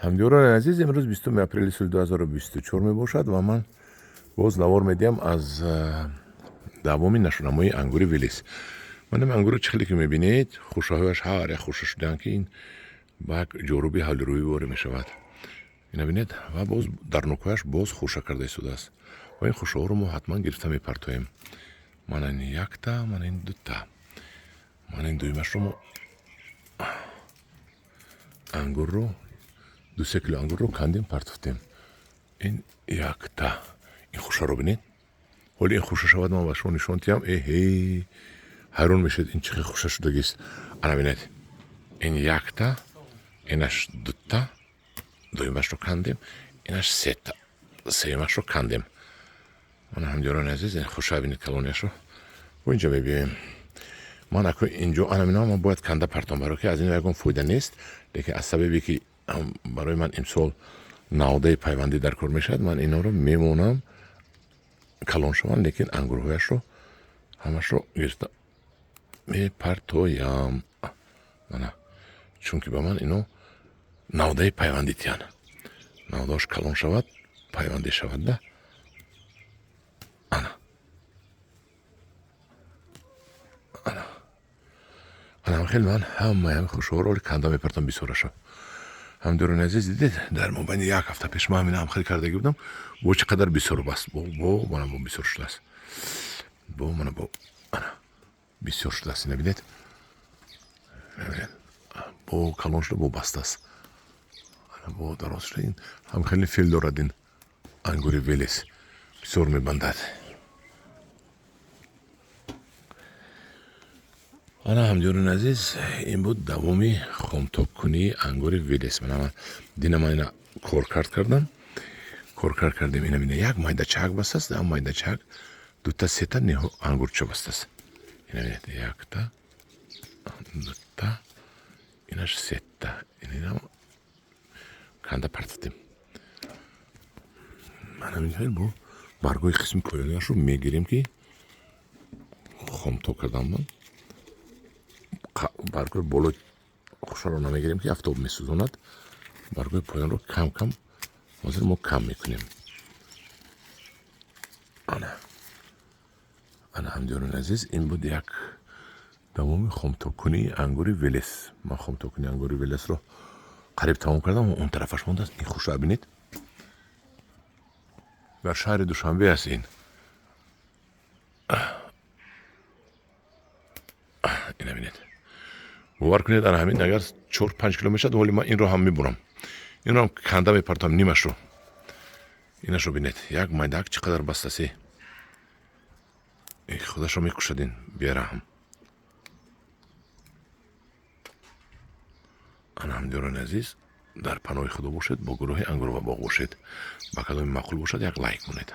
ҳамдиёрони азиз, имрӯз 20 апрели соли 2024 мебошад ва ман боз навор медиҳам аз давоми нашунамои ангури Велес. Ман ин ангурро чӣ хеле ки мебинед, хушаҳояш ҳар як хуша шудаанд, ки ин ба як ҷоруби ҳаллирӯӣ ворӣ мешавад. Ина бинед, ва боз дар нокҳояш боз хуша карда истодааст. Ва ин хушаҳоро мо ҳатман гирифта мепартоем. Ман ин якта, ман ин дута. Ман ин дуюмашро мо ангурро 2 кило ангурро кандем, партофтем. Ин якта. Ин хушаро бинед. ҳоли ин хуша шавад, ман ба шумо нишон диҳам, ҳайрон мешавед, ин чӣ хуша шудагист. Ана бинед. Ин якта, инаш дута, дуюмашро кандем, инаш сета, сеюмашро кандем. Ман ҳамдиёрони азиз, ин хуша бинед калонияшро. Бо инҷа мебиёем. Ман ако инҷо анамина ман бояд канда партом, барои ки аз ин ягон фоида нест, лекин аз сабаби ки барои ман имсол навдаи пайвандӣ дар кор мешавад, ман инҳоро мемонам калон шаванд, лекин ангурҳояшро ҳамашро гирифта мепартоям. Мана чунки ба ман ино навдаи пайвандӣ тиянд. Навдааш калон шавад, пайвандӣ шавад да. Ана хел ман ҳамаи хушаҳоро канда мепартам бисёраша. ҳамдиёрони азиз, дидед, дар мобайни як ҳафта пеш ман ҳамина ҳамхел кардаги будам. Бо чӣ қадар бисёр баст. Бо мана бо бисёр шудааст. Бо мана бо ана бисёр шудааст. Ина бинед. Бо калон шуда, бо бастааст. Ана бо дароз шуда, ин ҳамхели фел дорад ин ангури Велес. Бисёр мебандад. ана ҳамдиёрони азиз, ин буд давоми хомтоккунии ангури Велес. Ман ина кор кардем. Ина бина як майдачак бастааст, ам майдачак дута сета ангурча бастааст. Ина бинед, якта, дута, инаш сета. Ина канда партотем. Ман ҳамин бо баргои қисми поёнияшро мегирем, ки хомток кардам ман. Баргои болои хушаро намегирем, ки афтоб месӯзонад. Баргои поёнро кам ҳозир мо кам мекунем. Ана ҳамдиёрони азиз, ин буд як давоми хомтоккунии ангури Велес. Ман хомтоккунии ангури Велесро қариб тамом кардам. Он тарафаш мондааст. Ин хуша бинед. Дар шаҳри Душанбе аст ин. Ина бинед. бовар кунед, ана ҳамин агар 4-5 кило мешад, ҳоли ман инро ҳам мебурам. Инро ҳам канда мепартам нимашро. Инашро бинед. Як майдак чӣ қадар бастасе. Худашро мекушад ин бераҳм. ана ҳамдиёрони азиз, дар паноҳи худо бошед, бо гурӯҳи ангур ва боғ бошед. Ба каломи маъқул бошад, як лайк монед.